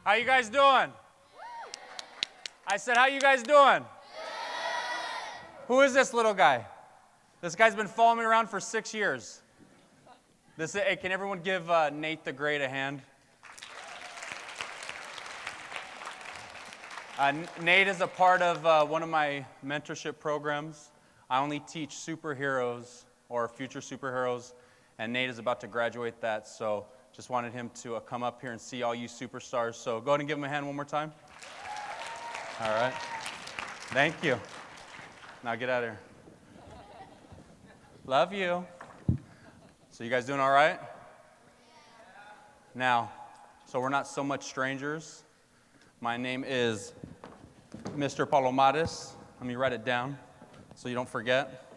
How you guys doing? I said, how you guys doing? Who is this little guy? This guy's been following me around for 6 years. Hey, can everyone give Nate the Great a hand? Nate is a part of one of my mentorship programs. I only teach superheroes or future superheroes, and Nate is about to graduate that, so just wanted him to come up here and see all you superstars. So go ahead and give him a hand one more time. All right. Thank you. Now get out of here. Love you. So you guys doing all right? Now, so we're not so much strangers. My name is Mr. Palomares. Let me write it down so you don't forget.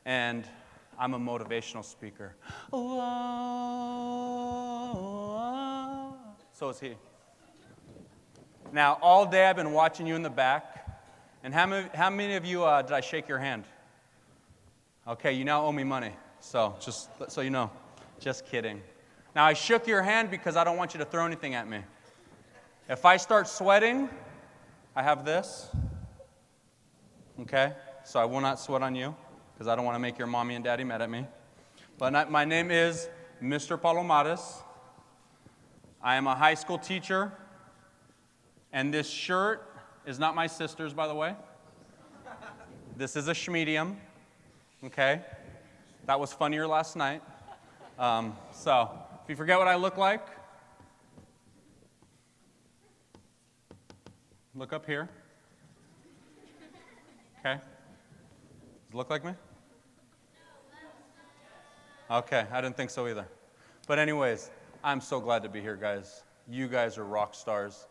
And I'm a motivational speaker. So is he. Now, all day I've been watching you in the back. And how many of you did I shake your hand? Okay, you now owe me money. So just so you know, just kidding. Now, I shook your hand because I don't want you to throw anything at me. If I start sweating, I have this. Okay? So I will not sweat on you because I don't want to make your mommy and daddy mad at me. But my name is Mr. Palomares. I am a high school teacher. And this shirt is not my sister's, by the way. This is a schmedium. Okay? That was funnier last night. So, if you forget what I look like, look up here. Okay? Does it look like me? Okay, I didn't think so either. But anyways, I'm so glad to be here, guys. You guys are rock stars.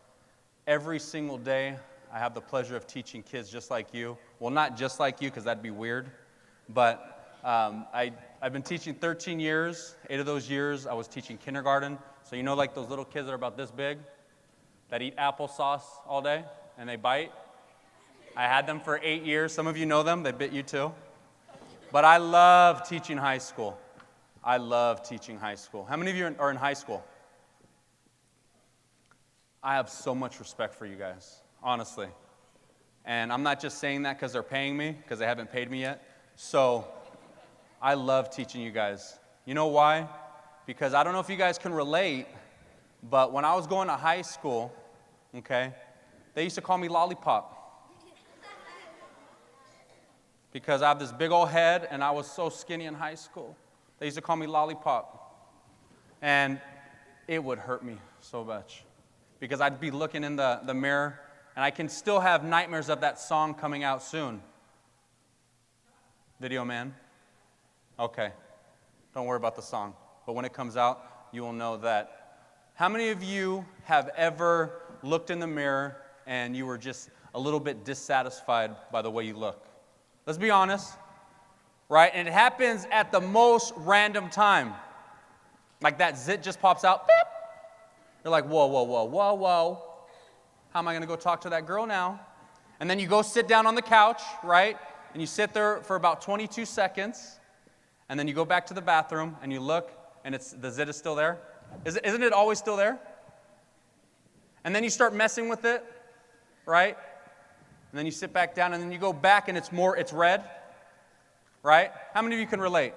Every single day, I have the pleasure of teaching kids just like you. Well, not just like you, because that'd be weird. But I've been teaching 13 years. 8 of those years, I was teaching kindergarten. So you know like those little kids that are about this big that eat applesauce all day and they bite? I had them for 8 years. Some of you know them. They bit you too. But I love teaching high school. I love teaching high school. How many of you are in high school? I have so much respect for you guys, honestly. And I'm not just saying that because they're paying me, because they haven't paid me yet. So I love teaching you guys. You know why? Because I don't know if you guys can relate, but when I was going to high school, okay, they used to call me Lollipop. Because I have this big old head, and I was so skinny in high school. They used to call me Lollipop. And it would hurt me so much. Because I'd be looking in the mirror, and I can still have nightmares of that song coming out soon. Video Man? Okay. Don't worry about the song. But when it comes out, you will know that. How many of you have ever looked in the mirror and you were just a little bit dissatisfied by the way you look? Let's be honest. Right? And it happens at the most random time. Like that zit just pops out. Beep. You're like, whoa, whoa, whoa, whoa, whoa. How am I going to go talk to that girl now? And then you go sit down on the couch, right? And you sit there for about 22 seconds. And then you go back to the bathroom and you look and the zit is still there. Isn't it always still there? And then you start messing with it, right? And then you sit back down and then you go back and it's red, right? How many of you can relate?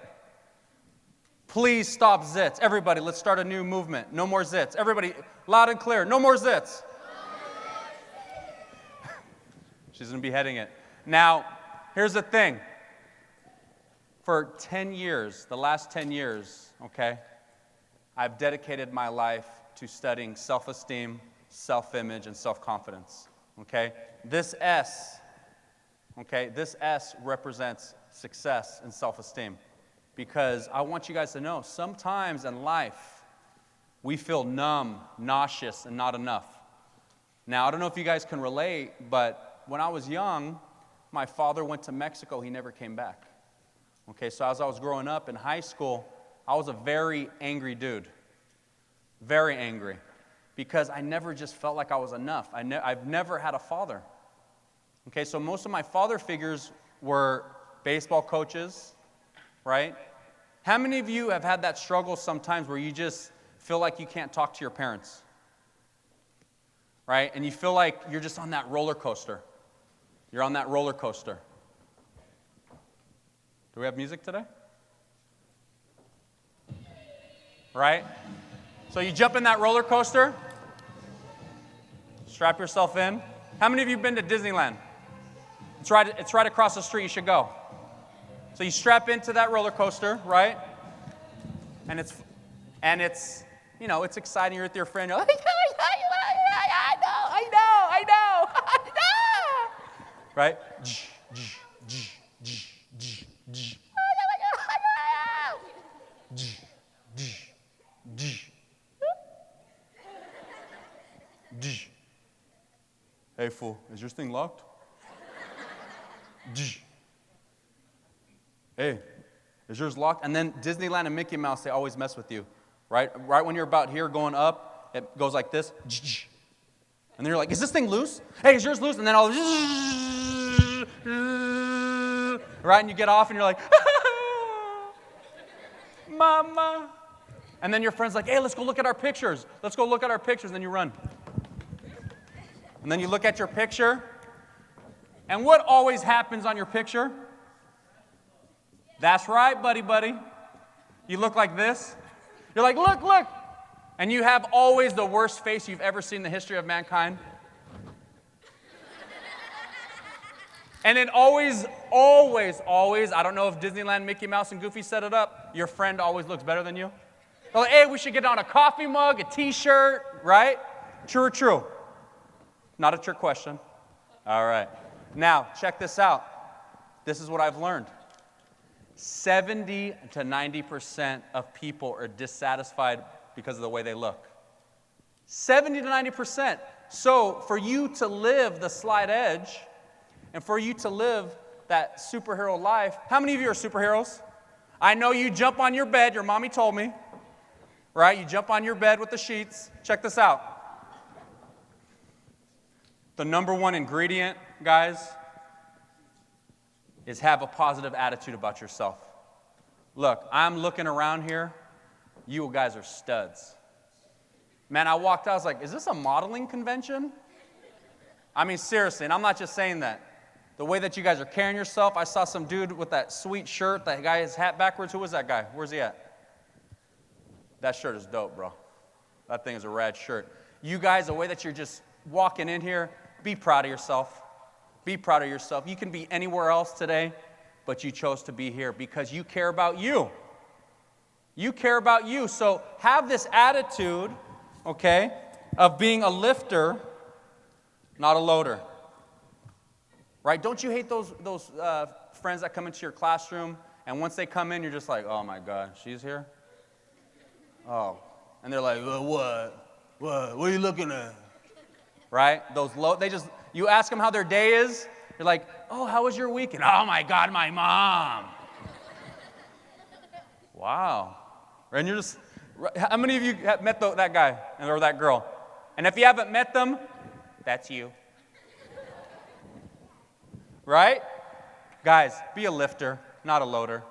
Please stop zits. Everybody, let's start a new movement. No more zits. Everybody, loud and clear. No more zits. She's going to be heading it. Now, here's the thing. For 10 years, the last 10 years, okay, I've dedicated my life to studying self-esteem, self-image, and self-confidence, okay? This S represents success and self-esteem. Because I want you guys to know, sometimes in life, we feel numb, nauseous, and not enough. Now, I don't know if you guys can relate, but when I was young, my father went to Mexico. He never came back. Okay, so as I was growing up in high school, I was a very angry dude. Very angry. Because I never just felt like I was enough. I've never had a father. Okay, so most of my father figures were baseball coaches, right? How many of you have had that struggle sometimes where you just feel like you can't talk to your parents? right? And you feel like you're just on that roller coaster. You're on that roller coaster. Do we have music today? Right? So you jump in that roller coaster, strap yourself in. How many of you have been to Disneyland? It's right across the street. You should go. So you strap into that roller coaster, right? And it's it's exciting. You're with your friend. You're like, I know. Right? Hey, fool, is your thing locked? Hey, is yours locked? And then Disneyland and Mickey Mouse, they always mess with you, right? Right when you're about here going up, it goes like this. And then you're like, is this thing loose? Hey, is yours loose? And then all right, and you get off and you're like, Mama. And then your friend's like, hey, let's go look at our pictures. Let's go look at our pictures. And then you run. And then you look at your picture. And what always happens on your picture? That's right, buddy. You look like this. You're like, look. And you have always the worst face you've ever seen in the history of mankind. And it always, I don't know if Disneyland, Mickey Mouse, and Goofy set it up, your friend always looks better than you. They're like, hey, we should get on a coffee mug, a t-shirt, right? True or true? Not a trick question. All right. Now, check this out. This is what I've learned. 70 to 90% of people are dissatisfied because of the way they look. 70 to 90%. So for you to live the slight edge and for you to live that superhero life, how many of you are superheroes? I know you jump on your bed, your mommy told me, right? You jump on your bed with the sheets. Check this out. The number one ingredient, guys, is have a positive attitude about yourself. Look, I'm looking around here. You guys are studs. Man, I walked out, I was like, is this a modeling convention? I mean, seriously, and I'm not just saying that. The way that you guys are carrying yourself, I saw some dude with that sweet shirt, that guy, his hat backwards. Who was that guy? Where's he at? That shirt is dope, bro. That thing is a rad shirt. You guys, the way that you're just walking in here, be proud of yourself. Be proud of yourself. You can be anywhere else today, but you chose to be here because you care about you. You care about you. So have this attitude, okay, of being a lifter, not a loader. Right? Don't you hate those friends that come into your classroom, and once they come in, you're just like, oh my God, she's here? Oh. And they're like, what are you looking at? Right? You ask them how their day is, you're like, oh, how was your weekend? Oh my God, my mom. Wow. And you're just, how many of you have met that guy or that girl? And if you haven't met them, that's you. Right? Guys, be a lifter, not a loader.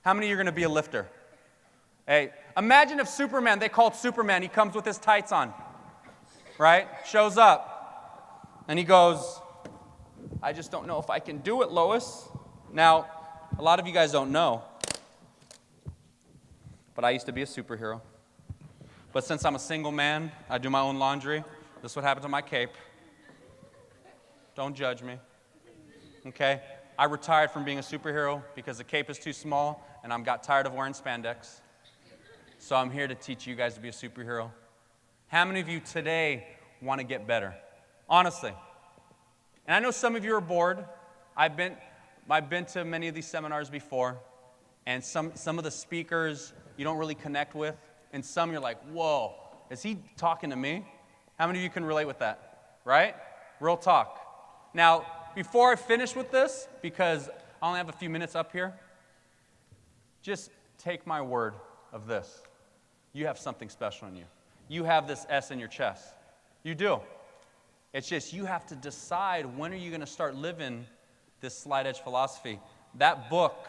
How many of you are going to be a lifter? Hey, imagine if Superman, they called Superman, he comes with his tights on, right? Shows up, and he goes, I just don't know if I can do it, Lois. Now, a lot of you guys don't know, but I used to be a superhero. But since I'm a single man, I do my own laundry. This is what happened to my cape. Don't judge me. Okay? I retired from being a superhero because the cape is too small and I got tired of wearing spandex. So I'm here to teach you guys to be a superhero. How many of you today want to get better? Honestly. And I know some of you are bored. I've been to many of these seminars before, and some of the speakers you don't really connect with, and some you're like, whoa, is he talking to me? How many of you can relate with that? Right? Real talk. Now, before I finish with this, because I only have a few minutes up here, just take my word of this. You have something special in you. You have this S in your chest. You do. It's just you have to decide when are you going to start living this slight edge philosophy. That book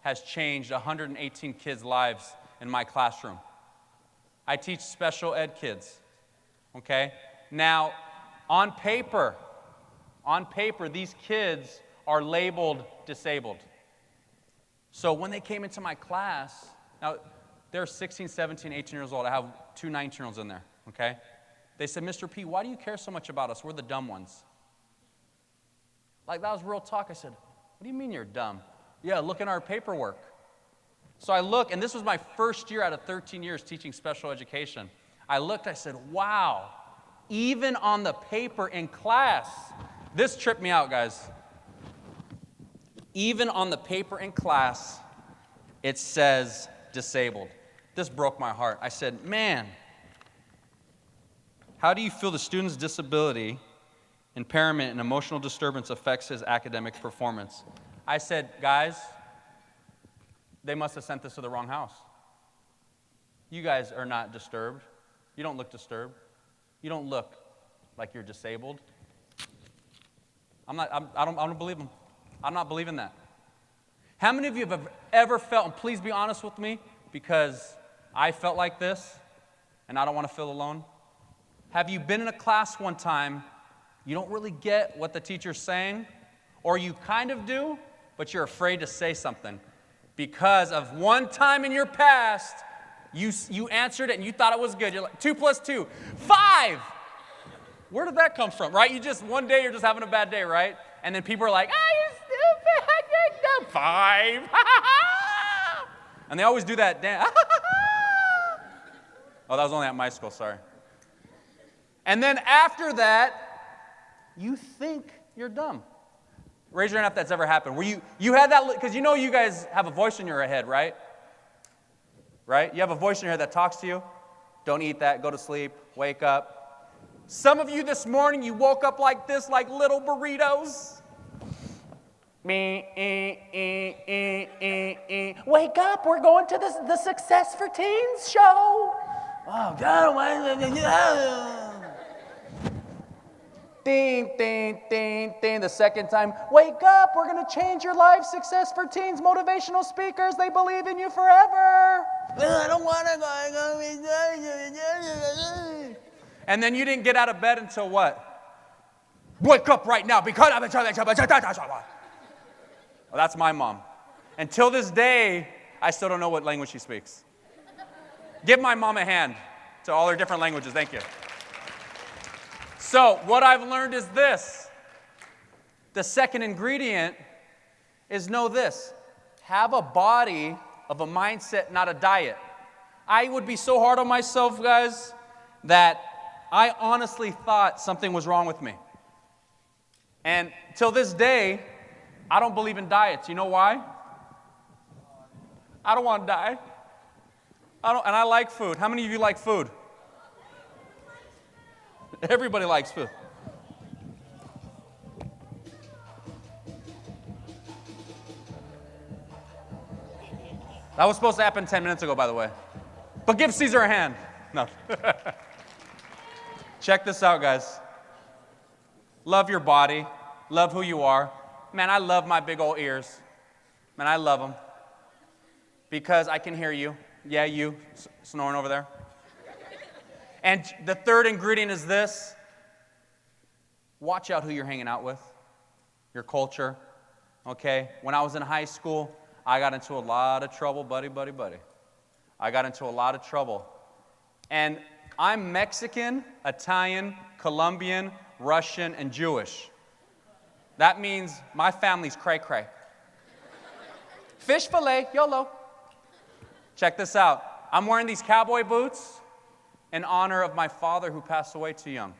has changed 118 kids' lives in my classroom. I teach special ed kids, okay? Now, on paper, these kids are labeled disabled. So when they came into my class, now they're 16, 17, 18 years old. I have 2 19-year-olds in there, okay? They said, Mr. P, why do you care so much about us? We're the dumb ones. Like, that was real talk. I said, what do you mean you're dumb? Yeah, look in our paperwork. So I look, and this was my first year out of 13 years teaching special education. I looked, I said, wow, even on the paper in class, this tripped me out, guys. Even on the paper in class, it says disabled. This broke my heart. I said, man, how do you feel the student's disability, impairment, and emotional disturbance affects his academic performance? I said, guys, they must have sent this to the wrong house. You guys are not disturbed. You don't look disturbed. You don't look like you're disabled. I don't believe them. I'm not believing that. How many of you have ever felt, and please be honest with me, because I felt like this, and I don't want to feel alone? Have you been in a class one time, you don't really get what the teacher's saying, or you kind of do, but you're afraid to say something because of one time in your past, you answered it and you thought it was good. You're like, 2 + 2, 5! Where did that come from, right? One day you're just having a bad day, right? And then people are like, you stupid, 5. And they always do that dance. Oh, that was only at my school, sorry. And then after that, you think you're dumb. Raise your hand if that's ever happened. Where you had that, because you know you guys have a voice in your head, right? Right? You have a voice in your head that talks to you. Don't eat that, go to sleep, wake up. Some of you this morning, you woke up like this, like little burritos. Wake up, we're going to the Success for Teens show. Oh, God. Ding, ding, ding, ding. The second time, wake up, we're going to change your life. Success for Teens, motivational speakers, they believe in you forever. I don't want to go. And then you didn't get out of bed until what? Wake up right now because I'm well, that's my mom. Until this day, I still don't know what language she speaks. Give my mom a hand to all her different languages. Thank you. So what I've learned is this. The second ingredient is know this. Have a body of a mindset, not a diet. I would be so hard on myself, guys, that I honestly thought something was wrong with me. And till this day, I don't believe in diets. You know why? I don't want to die. And I like food. How many of you like food? Everybody likes food. That was supposed to happen 10 minutes ago, by the way. But give Caesar a hand. No. Check this out, guys. Love your body. Love who you are. Man, I love my big old ears. Man, I love them. Because I can hear you. Yeah, you snoring over there. And the third ingredient is this. Watch out who you're hanging out with. Your culture. Okay? When I was in high school, I got into a lot of trouble, buddy. I got into a lot of trouble. And I'm Mexican, Italian, Colombian, Russian, and Jewish. That means my family's cray-cray. Fish fillet, YOLO. Check this out. I'm wearing these cowboy boots in honor of my father who passed away too young.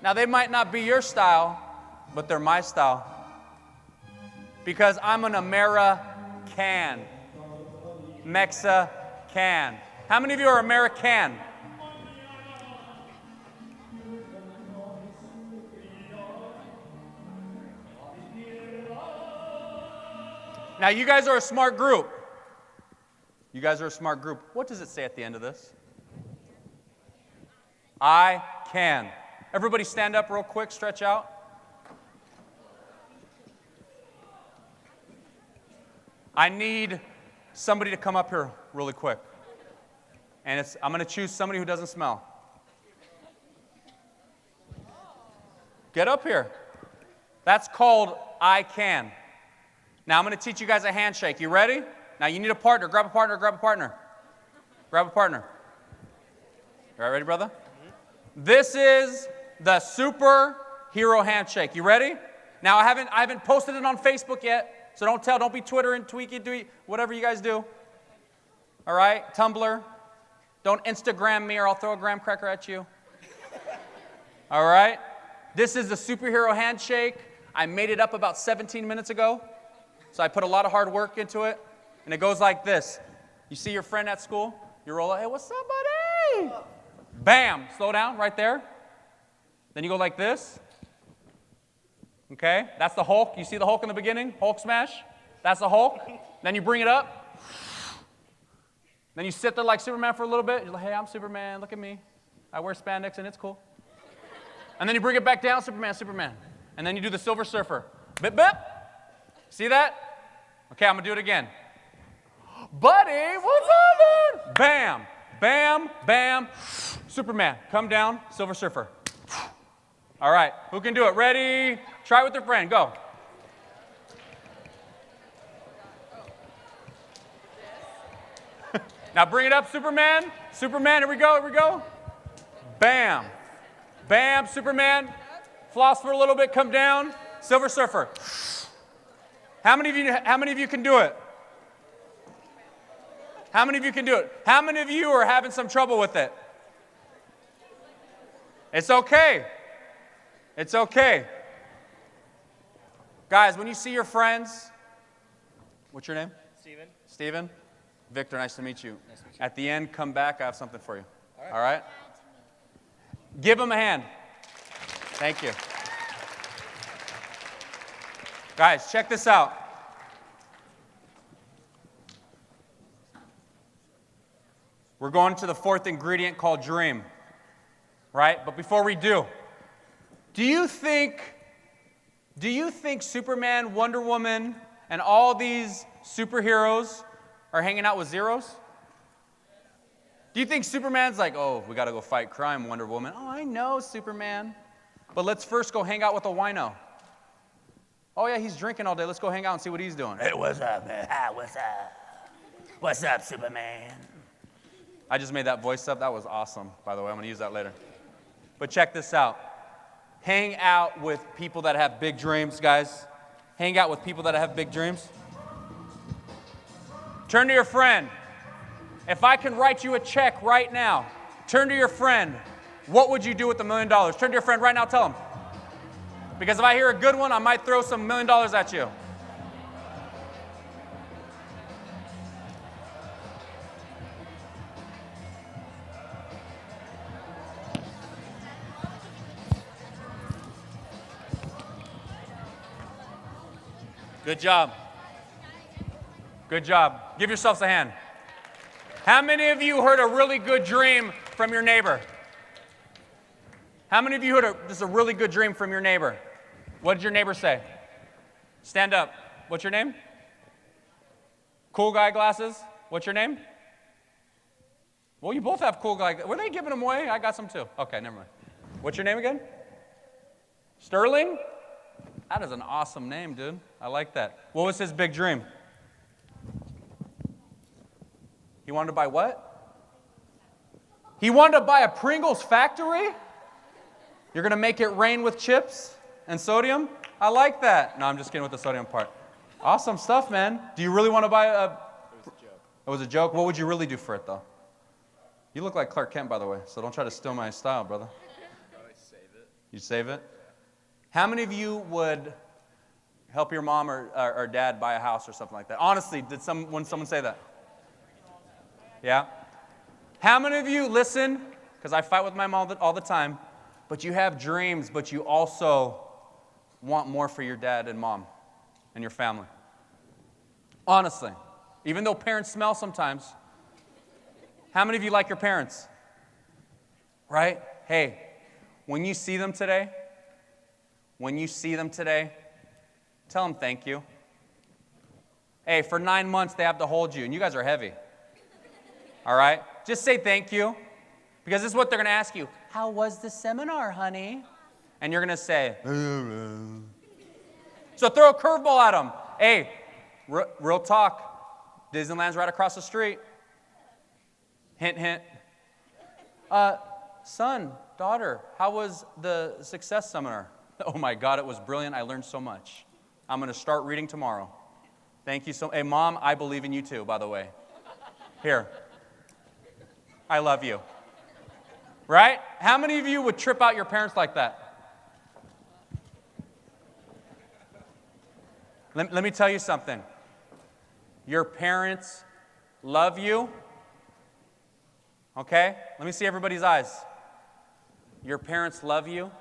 Now, they might not be your style, but they're my style. Because I'm an American. Mexican. How many of you are American? Now, you guys are a smart group. You guys are a smart group. What does it say at the end of this? I can. Everybody stand up real quick, stretch out. I need somebody to come up here really quick. And I'm going to choose somebody who doesn't smell. Get up here. That's called I can. Now I'm going to teach you guys a handshake. You ready? Now you need a partner. Grab a partner, grab a partner. Grab a partner. You all right, ready, brother? Mm-hmm. This is the superhero handshake. You ready? Now I haven't posted it on Facebook yet, so don't be Twittering, tweaky, whatever you guys do. All right? Tumblr. Don't Instagram me or I'll throw a graham cracker at you. All right? This is the superhero handshake. I made it up about 17 minutes ago. So I put a lot of hard work into it. And it goes like this. You see your friend at school? You roll out, hey, what's up, buddy? Bam. Slow down right there. Then you go like this. Okay? That's the Hulk. You see the Hulk in the beginning? Hulk smash? That's the Hulk. Then you bring it up. Then you sit there like Superman for a little bit. You're like, hey, I'm Superman. Look at me. I wear spandex and it's cool. And then you bring it back down, Superman. And then you do the Silver Surfer. Bip, bip. See that? Okay, I'm going to do it again. Buddy, what's up, man? Bam, bam, bam. Superman, come down, Silver Surfer. All right, who can do it? Ready? Try it with your friend. Go. Now bring it up, Superman. Superman, here we go. Bam. Bam, Superman. Floss for a little bit, come down. Silver Surfer. How many of you can do it? How many of you can do it? How many of you are having some trouble with it? It's okay. It's okay. Guys, when you see your friends, what's your name? Steven. Victor, nice to meet you. Nice to meet you. At the end, come back. I have something for you. All right? Give them a hand. Thank you. Guys, check this out. We're going to the fourth ingredient called dream, right? But before we do you think Superman, Wonder Woman, and all these superheroes are hanging out with zeros? Do you think Superman's like, oh, we got to go fight crime, Wonder Woman? Oh, I know, Superman. But let's first go hang out with a wino. Oh, yeah, he's drinking all day. Let's go hang out and see what he's doing. Hey, what's up, man? Hi, what's up? What's up, Superman? I just made that voice up. That was awesome, by the way. I'm going to use that later. But check this out. Hang out with people that have big dreams, guys. Hang out with people that have big dreams. Turn to your friend. If I can write you a check right now, turn to your friend. What would you do with $1 million? Turn to your friend right now, tell him. Because if I hear a good one, I might throw some $1 million at you. Good job. Good job. Give yourselves a hand. How many of you heard a really good dream from your neighbor? How many of you heard this is a really good dream from your neighbor? What did your neighbor say? Stand up. What's your name? Cool guy glasses. What's your name? Well, you both have cool guy. Were they giving them away? I got some too. Okay, never mind. What's your name again? Sterling? That is an awesome name, dude. I like that. What was his big dream? He wanted to buy what? He wanted to buy a Pringles factory? You're going to make it rain with chips and sodium? I like that. No, I'm just kidding with the sodium part. Awesome stuff, man. Do you really want to buy a... It was a joke. It was a joke? What would you really do for it, though? You look like Clark Kent, by the way, so don't try to steal my style, brother. Probably save it. You'd save it? How many of you would help your mom or dad buy a house or something like that? Honestly, when someone say that? Yeah? How many of you listen, because I fight with my mom all the time, but you have dreams, but you also want more for your dad and mom and your family? Honestly, even though parents smell sometimes, how many of you like your parents? Right? Hey, when you see them today, tell them thank you. Hey, for 9 months they have to hold you, and you guys are heavy. All right? Just say thank you. Because this is what they're going to ask you. How was the seminar, honey? And you're going to say, so throw a curveball at them. Hey, real talk. Disneyland's right across the street. Hint, hint. Son, daughter, how was the success seminar? Oh my God, it was brilliant. I learned so much. I'm going to start reading tomorrow. Thank you so much. Hey, Mom, I believe in you too, by the way. Here. I love you. Right? How many of you would trip out your parents like that? Let me tell you something. Your parents love you. Okay? Let me see everybody's eyes. Your parents love you,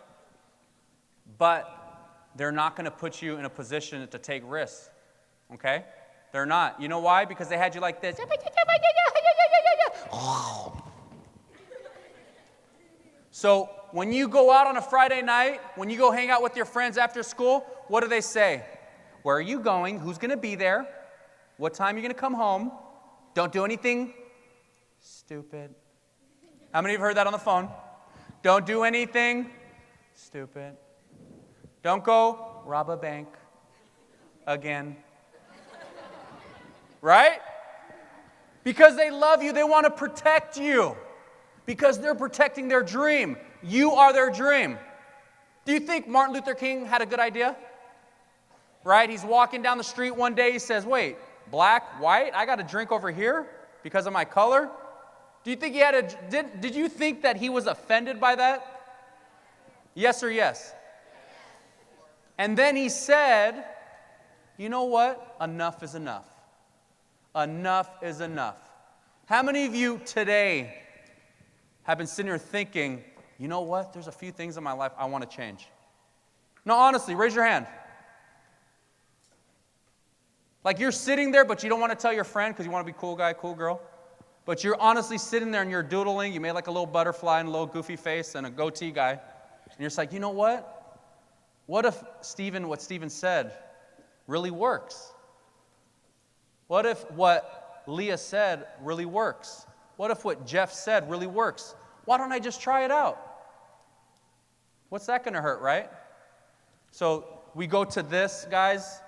but they're not going to put you in a position to take risks. Okay? They're not. You know why? Because they had you like this. So when you go out on a Friday night, when you go hang out with your friends after school, what do they say? Where are you going? Who's going to be there? What time are you going to come home? Don't do anything stupid. How many of you have heard that on the phone? Don't do anything stupid. Don't go rob a bank again. Right? Because they love you, they want to protect you. Because they're protecting their dream. You are their dream. Do you think Martin Luther King had a good idea? Right? He's walking down the street one day, he says, wait, black, white, I got a drink over here because of my color? Do you think he had did you think that he was offended by that? Yes or yes? And then he said, you know what? Enough is enough. Enough is enough. How many of you today have been sitting here thinking, you know what? There's a few things in my life I want to change. No, honestly, raise your hand. Like you're sitting there, but you don't want to tell your friend because you want to be cool guy, cool girl. But you're honestly sitting there and you're doodling. You made like a little butterfly and a little goofy face and a goatee guy. And you're just like, you know what? What if what Stephen said really works? What if what Leah said really works? What if what Jeff said really works? Why don't I just try it out? What's that going to hurt, right? So we go to this, guys,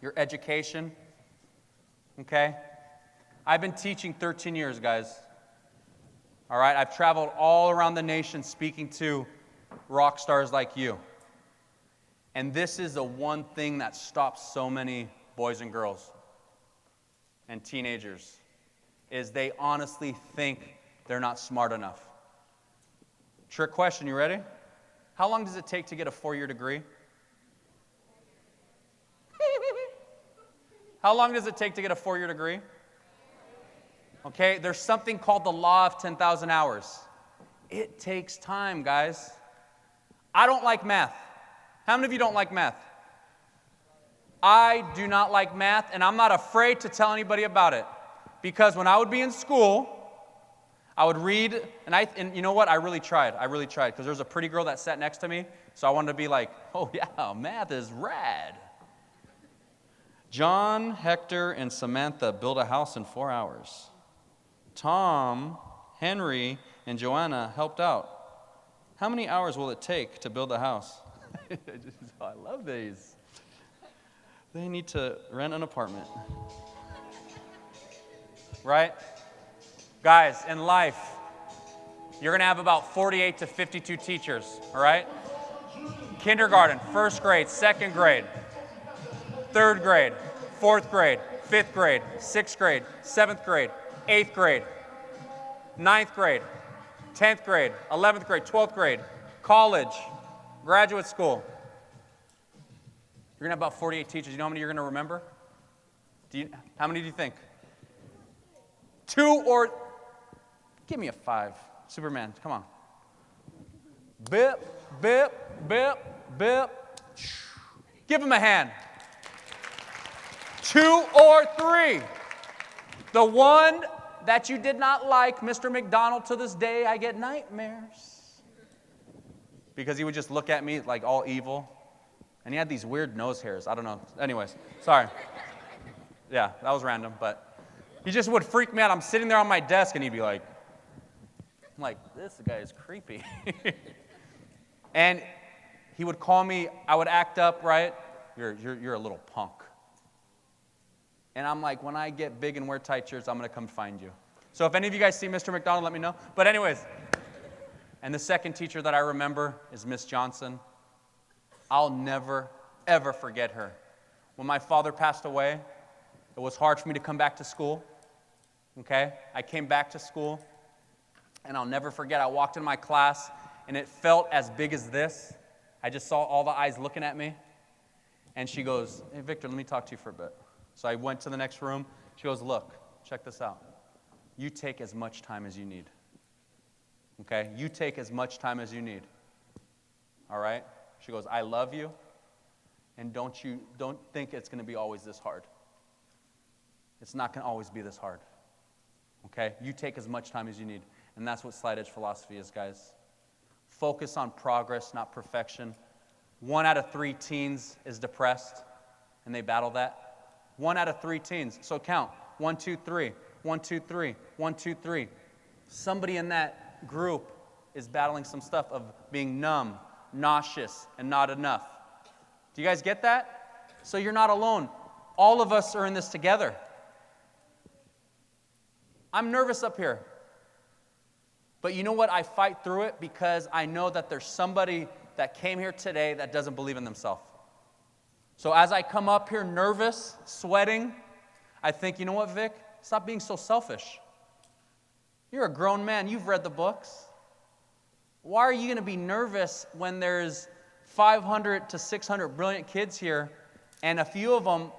your education, okay? I've been teaching 13 years, guys. All right, I've traveled all around the nation speaking to rock stars like you. And this is the one thing that stops so many boys and girls and teenagers, is they honestly think they're not smart enough. Trick question, you ready? How long does it take to get a 4-year degree? How long does it take to get a 4-year degree? Okay, there's something called the law of 10,000 hours. It takes time, guys. I don't like math. How many of you don't like math? I do not like math, and I'm not afraid to tell anybody about it. Because when I would be in school, I would read, and you know what? I really tried, because there was a pretty girl that sat next to me, so I wanted to be like, oh yeah, math is rad. John, Hector, and Samantha built a house in 4 hours. Tom, Henry, and Joanna helped out. How many hours will it take to build a house? I love these. They need to rent an apartment. Right? Guys, in life, you're going to have about 48 to 52 teachers, all right? Kindergarten, first grade, second grade, third grade, fourth grade, fifth grade, sixth grade, seventh grade, eighth grade, ninth grade, 10th grade, 11th grade, 12th grade, college, graduate school. You're going to have about 48 teachers. You know how many you're going to remember? How many do you think? 2 or... Give me a 5. Superman, come on. Bip, bip, bip, bip. Give him a hand. 2 or 3. The one that you did not like, Mr. McDonald, to this day, I get nightmares. Because he would just look at me like all evil. And he had these weird nose hairs. I don't know. Anyways, sorry. Yeah, that was random, but He just would freak me out. I'm sitting there on my desk, and he'd be like, I'm like, this guy is creepy. And he would call me, I would act up, right? You're a little punk. And I'm like, when I get big and wear tight shirts, I'm going to come find you. So if any of you guys see Mr. McDonald, let me know. But anyways, and the second teacher that I remember is Miss Johnson. I'll never, ever forget her. When my father passed away, it was hard for me to come back to school. Okay? I came back to school, and I'll never forget, I walked in my class, and it felt as big as this. I just saw all the eyes looking at me. And she goes, hey, Victor, let me talk to you for a bit. So I went to the next room. She goes, look, check this out. You take as much time as you need. Okay? You take as much time as you need. All right? She goes, I love you, and don't think it's going to be always this hard. It's not going to always be this hard. Okay? You take as much time as you need. And that's what Slide Edge philosophy is, guys. Focus on progress, not perfection. 1 out of 3 teens is depressed, and they battle that. 1 out of 3 teens. So count. 1, 2, 3. 1, 2, 3. 1, 2, 3. Somebody in that group is battling some stuff of being numb, nauseous, and not enough. Do you guys get that? So you're not alone. All of us are in this together. I'm nervous up here. But you know what? I fight through it because I know that there's somebody that came here today that doesn't believe in themselves. So as I come up here nervous, sweating, I think, you know what, Vic? Stop being so selfish. You're a grown man. You've read the books. Why are you going to be nervous when there's 500 to 600 brilliant kids here, and a few of them,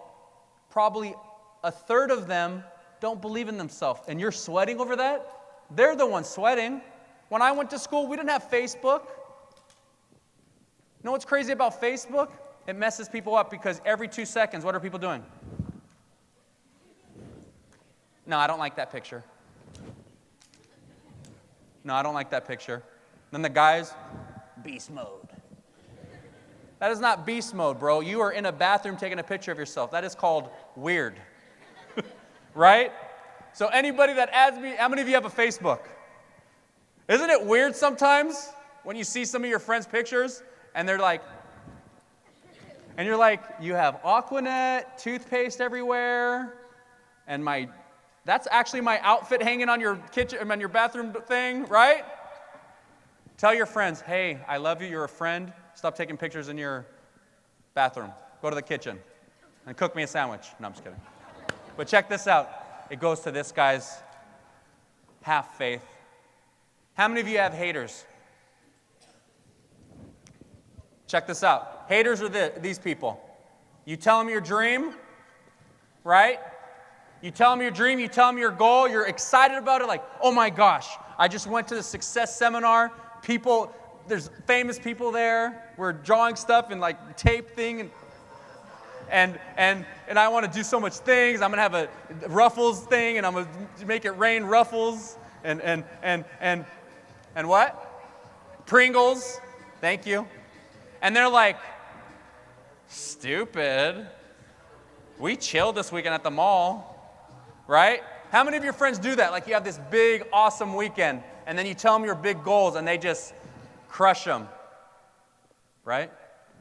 probably a third of them, don't believe in themselves, and you're sweating over that? They're the ones sweating. When I went to school, we didn't have Facebook. You know what's crazy about Facebook? It messes people up because every 2 seconds, what are people doing? No, I don't like that picture. No, I don't like that picture. Then the guys, beast mode. That is not beast mode, bro. You are in a bathroom taking a picture of yourself. That is called weird. Right? So anybody that adds me, how many of you have a Facebook? Isn't it weird sometimes when you see some of your friends' pictures and they're like, and you're like, you have Aquanet, toothpaste everywhere, and that's actually my outfit hanging on your kitchen, on your bathroom thing, right? Tell your friends, hey, I love you, you're a friend. Stop taking pictures in your bathroom. Go to the kitchen and cook me a sandwich. No, I'm just kidding. But check this out. It goes to this, guys. Have faith. How many of you have haters? Check this out. Haters are these people. You tell them your dream, right? You tell them your dream, you tell them your goal, you're excited about it, like, oh my gosh, I just went to the success seminar. People, there's famous people there. We're drawing stuff in like tape thing, and I want to do so much things. I'm gonna have a Ruffles thing, and I'm gonna make it rain Ruffles, and what? Pringles. Thank you. And they're like, stupid. We chilled this weekend at the mall, right? How many of your friends do that? Like you have this big, awesome weekend, and then you tell them your big goals, and they just crush them, right?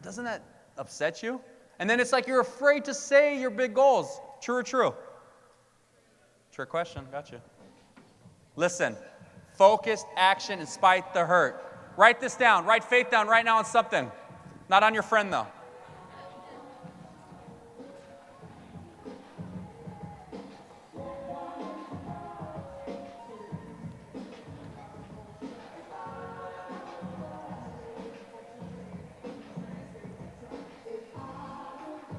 Doesn't that upset you? And then it's like you're afraid to say your big goals. True or true? Trick question. Got you. Listen. Focused action despite the hurt. Write this down. Write faith down right now on something. Not on your friend, though.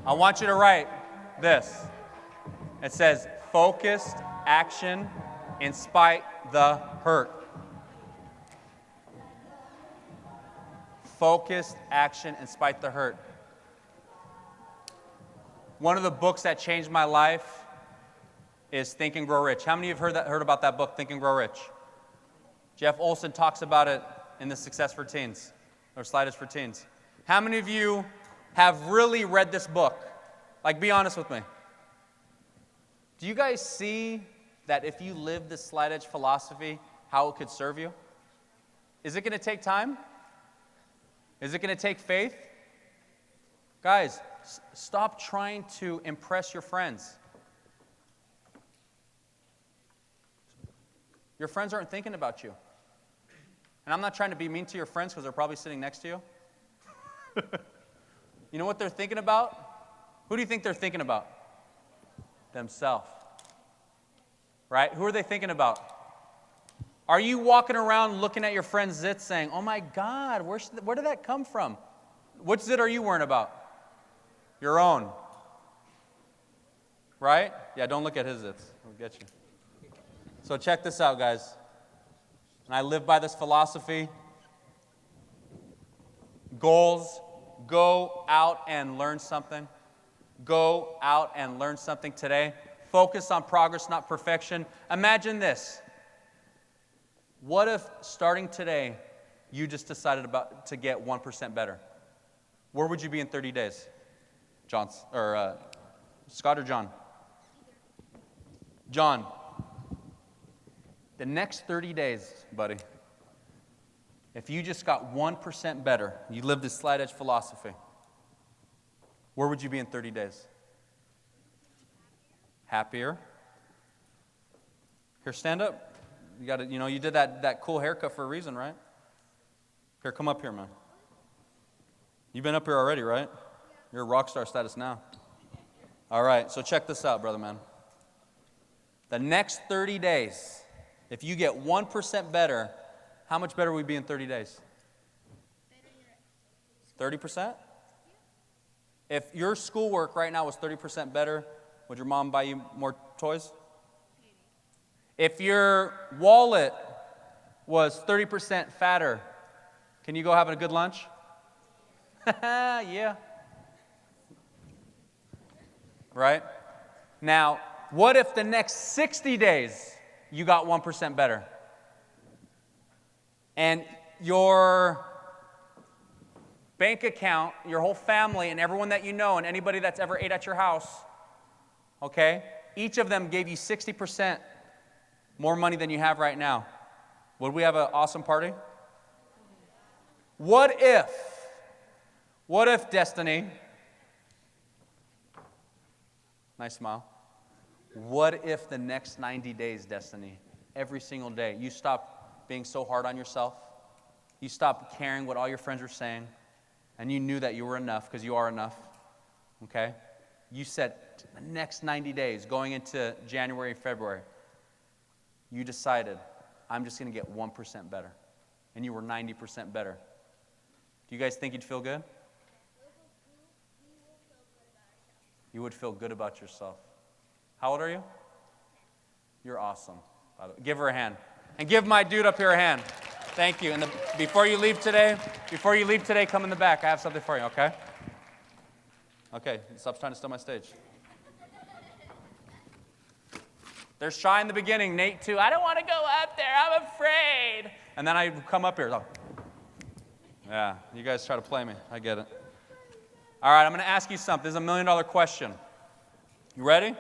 I want you to write this. It says, focused action in spite the hurt. Focused action in spite the hurt. One of the books that changed my life is Think and Grow Rich. How many of you have heard about that book, Think and Grow Rich? Jeff Olson talks about it in the Success for Teens, or Slide Edge for Teens. How many of you have really read this book? Like, be honest with me. Do you guys see that if you live this slight edge philosophy, how it could serve you? Is it going to take time? Is it going to take faith? Guys, stop trying to impress your friends. Your friends aren't thinking about you. And I'm not trying to be mean to your friends because they're probably sitting next to you. You know what they're thinking about? Who do you think they're thinking about? Themselves. Right? Who are they thinking about? Are you walking around looking at your friend's zit saying, oh my God, where did that come from? Which zit are you worrying about? Your own. Right? Yeah, don't look at his zits. I'll get you. So check this out, guys. And I live by this philosophy. Goals. Go out and learn something. Go out and learn something today. Focus on progress, not perfection. Imagine this. What if starting today, you just decided to get 1% better? Where would you be in 30 days? Scott or John? John, the next 30 days, buddy, if you just got 1% better, you live this slight edge philosophy, where would you be in 30 days? Happier? Here, stand up. You did that cool haircut for a reason, right? Here, come up here, man. You've been up here already, right? You're a rock star status now. All right, so check this out, brother man. The next 30 days, if you get 1% better, how much better would we be in 30 days? 30%? If your schoolwork right now was 30% better, would your mom buy you more toys? If your wallet was 30% fatter, can you go have a good lunch? Yeah. Right? Now, what if the next 60 days you got 1% better? And your bank account, your whole family, and everyone that you know, and anybody that's ever ate at your house, okay, each of them gave you 60% more money than you have right now. Would we have an awesome party? What if, Destiny, nice smile, what if the next 90 days, Destiny, every single day, you stop being so hard on yourself, you stop caring what all your friends are saying, and you knew that you were enough because you are enough, okay? You said the next 90 days, going into January and February, you decided, I'm just going to get 1% better. And you were 90% better. Do you guys think you'd feel good? You would feel good about yourself. How old are you? You're awesome. By the way. Give her a hand. And give my dude up here a hand. Thank you. And before you leave today, come in the back. I have something for you, okay? Okay, stop trying to steal my stage. There's shy in the beginning, Nate too. I don't want to go up there, I'm afraid. And then I come up here. Yeah, you guys try to play me. I get it. All right, I'm going to ask you something. This is a $1 million question. You ready?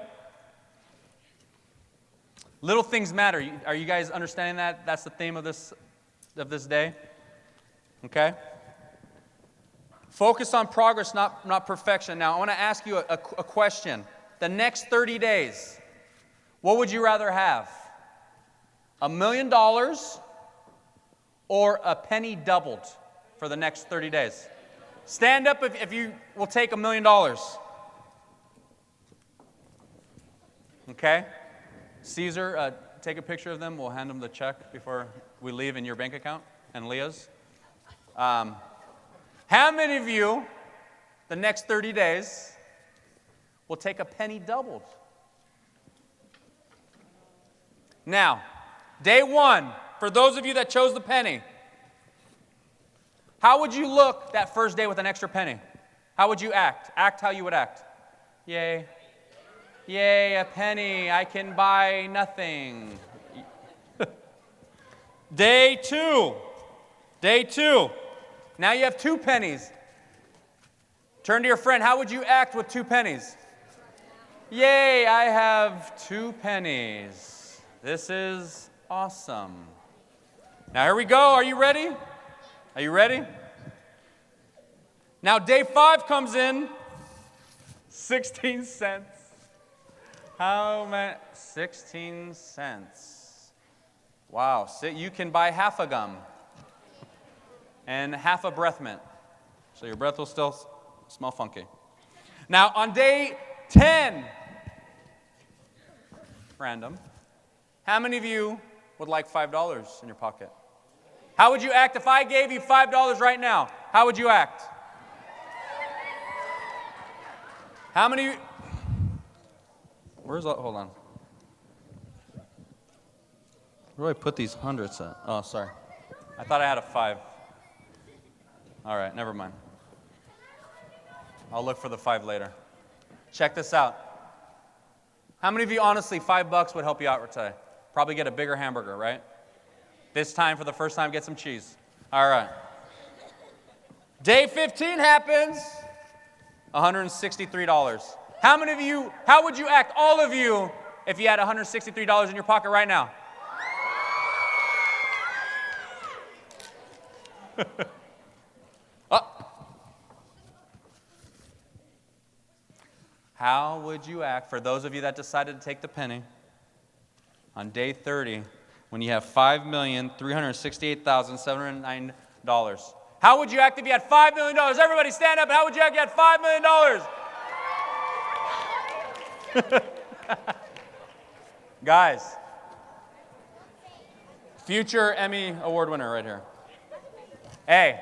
Little things matter. Are you guys understanding that? That's the theme of this day? Okay? Focus on progress, not perfection. Now, I want to ask you a question. The next 30 days, what would you rather have? $1 million or a penny doubled for the next 30 days? Stand up if you will take $1 million. Okay? Caesar, take a picture of them. We'll hand them the check before we leave in your bank account and Leah's. How many of you, the next 30 days, will take a penny doubled? Now, day one, for those of you that chose the penny, how would you look that first day with an extra penny? How would you act? Act how you would act. Yay. Yay, a penny. I can buy nothing. Day two. Now you have 2 pennies. Turn to your friend. How would you act with 2 pennies? Yay, I have 2 pennies. This is awesome. Now here we go. Are you ready? Are you ready? Now day 5 comes in. 16 cents. How many? 16 cents. Wow. So you can buy half a gum and half a breath mint. So your breath will still smell funky. Now on day 10, random, how many of you would like $5 in your pocket? How would you act if I gave you $5 right now? How would you act? How many? Where's that? Hold on. Where do I put these hundreds at? Oh, sorry. I thought I had a 5. All right, never mind. I'll look for the 5 later. Check this out. How many of you, honestly, $5 would help you out today? Probably get a bigger hamburger, right? This time, for the first time, get some cheese. All right. Day 15 happens. $163. How many of you, how would you act, all of you, if you had $163 in your pocket right now? How would you act, for those of you that decided to take the penny, on day 30, when you have $5,368,709? How would you act if you had $5 million? Everybody stand up. How would you act if you had $5 million? Guys, future Emmy Award winner right here. Hey,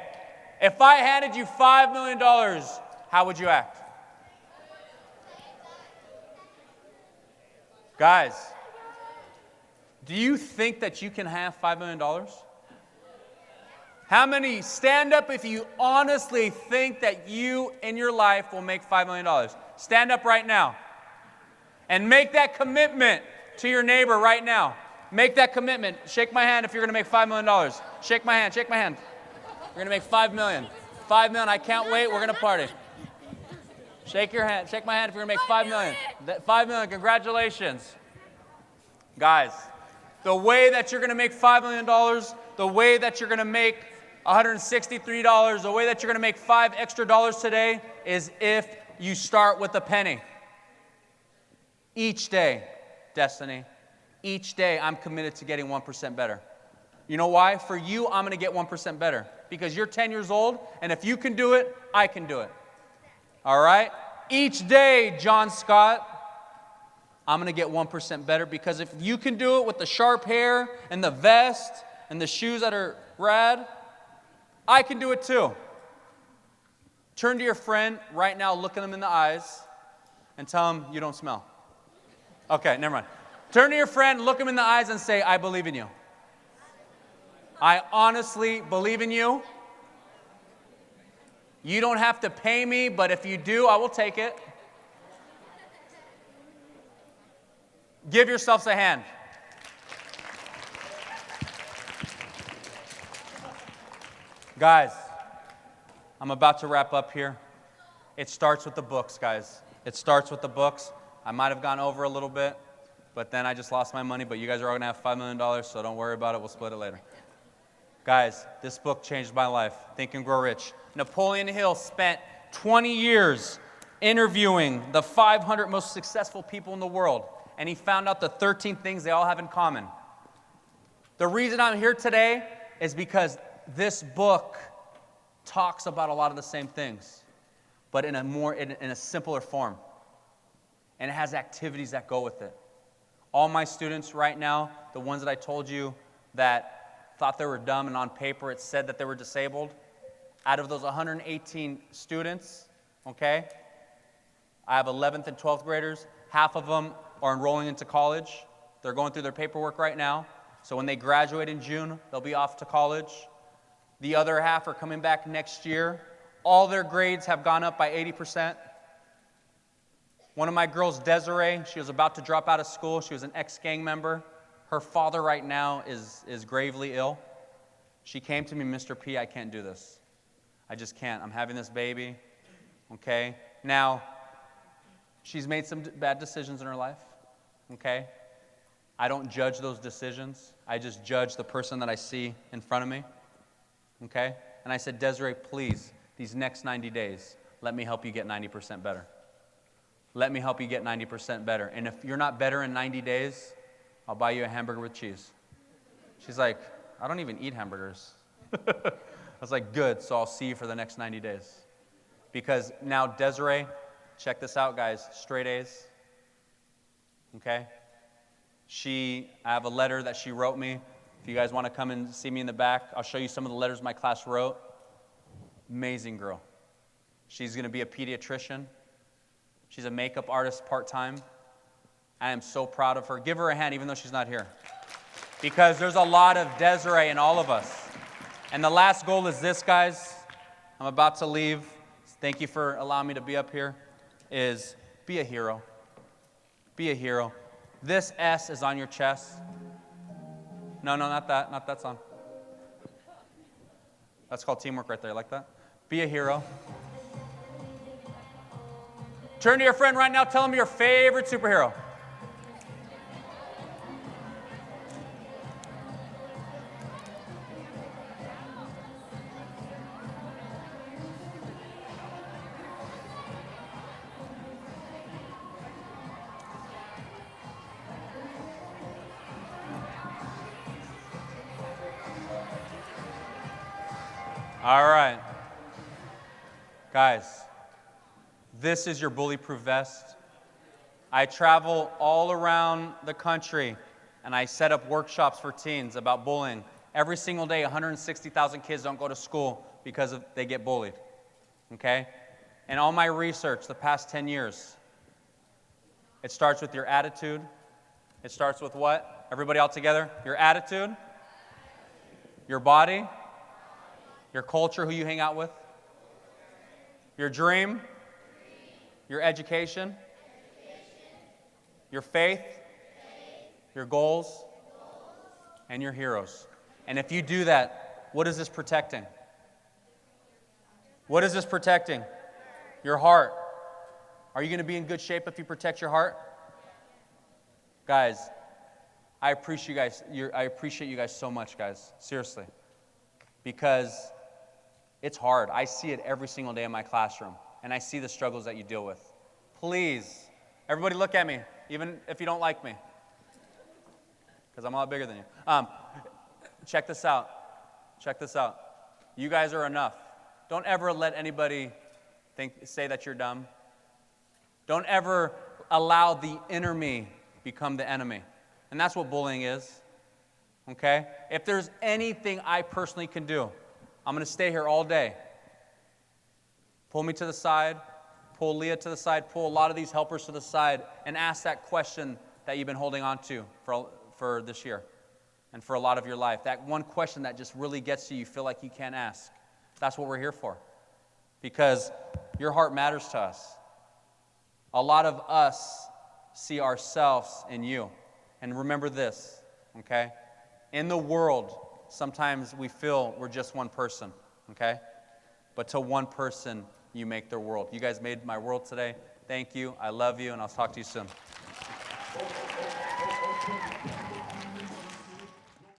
if I handed you $5 million, how would you act? Guys, do you think that you can have $5 million? How many stand up if you honestly think that you in your life will make $5 million? Stand up right now and make that commitment to your neighbor right now. Make that commitment. Shake my hand if you're going to make $5 million. Shake my hand. Shake my hand. You're going to make $5 million. $5 million. I can't wait. We're going to party. Shake your hand. Shake my hand if you're going to make $5 million. $5 million. Congratulations. Guys, the way that you're going to make $5 million, the way that you're going to make $163, the way that you're going to make $5 extra today is if you start with a penny. Each day, Destiny, each day I'm committed to getting 1% better. You know why? For you, I'm going to get 1% better. Because you're 10 years old, and if you can do it, I can do it. All right? Each day, John Scott, I'm going to get 1% better, because if you can do it with the sharp hair and the vest and the shoes that are rad, I can do it too. Turn to your friend right now, look at them in the eyes, and tell them you don't smell. Okay, never mind. Turn to your friend, look him in the eyes, and say, I believe in you. I honestly believe in you. You don't have to pay me, but if you do, I will take it. Give yourselves a hand. Guys, I'm about to wrap up here. It starts with the books, guys. It starts with the books. I might have gone over a little bit, but then I just lost my money, but you guys are all going to have $5 million, so don't worry about it. We'll split it later. Guys, this book changed my life. Think and Grow Rich. Napoleon Hill spent 20 years interviewing the 500 most successful people in the world, and he found out the 13 things they all have in common. The reason I'm here today is because this book talks about a lot of the same things, but in a simpler form. And it has activities that go with it. All my students right now, the ones that I told you that thought they were dumb and on paper it said that they were disabled, out of those 118 students, okay, I have 11th and 12th graders. Half of them are enrolling into college. They're going through their paperwork right now. So when they graduate in June, they'll be off to college. The other half are coming back next year. All their grades have gone up by 80%. One of my girls, Desiree, she was about to drop out of school. She was an ex-gang member. Her father right now is gravely ill. She came to me, Mr. P, I can't do this. I just can't. I'm having this baby, okay? Now, she's made some bad decisions in her life, okay? I don't judge those decisions. I just judge the person that I see in front of me. Okay? And I said, Desiree, please, these next 90 days, let me help you get 90% better. Let me help you get 90% better. And if you're not better in 90 days, I'll buy you a hamburger with cheese. She's like, I don't even eat hamburgers. I was like, good, so I'll see you for the next 90 days. Because now Desiree, check this out, guys, straight A's. Okay? I have a letter that she wrote me. If you guys want to come and see me in the back, I'll show you some of the letters my class wrote. Amazing girl. She's going to be a pediatrician. She's a makeup artist part-time. I am so proud of her. Give her a hand even though she's not here. Because there's a lot of Desiree in all of us. And the last goal is this, guys. I'm about to leave. Thank you for allowing me to be up here. Is be a hero. Be a hero. This S is on your chest. No, not that. Not that song. That's called teamwork right there. Like that? Be a hero. Turn to your friend right now. Tell him your favorite superhero. All right. Guys, this is your bully-proof vest. I travel all around the country, and I set up workshops for teens about bullying. Every single day, 160,000 kids don't go to school because they get bullied. Okay? And all my research the past 10 years, it starts with your attitude. It starts with what? Everybody all together? Your attitude, your body, your culture, who you hang out with, your dream, your education, your faith, your goals, and your heroes. And if you do that, what is this protecting? What is this protecting? Your heart. Are you going to be in good shape if you protect your heart? Guys, I appreciate you guys so much, guys. Seriously. Because it's hard. I see it every single day in my classroom, and I see the struggles that you deal with. Please, everybody look at me, even if you don't like me, because I'm a lot bigger than you. Check this out. Check this out. You guys are enough. Don't ever let anybody say that you're dumb. Don't ever allow the inner me become the enemy. And that's what bullying is. Okay? If there's anything I personally can do, I'm going to stay here all day. Pull me to the side, pull Leah to the side, pull a lot of these helpers to the side, and ask that question that you've been holding on to for this year and for a lot of your life. That one question that just really gets to you, feel like you can't ask. That's what we're here for. Because your heart matters to us. A lot of us see ourselves in you. And remember this, okay? In the world, sometimes we feel we're just one person, okay? But to one person, you make their world. You guys made my world today. Thank you. I love you, and I'll talk to you soon.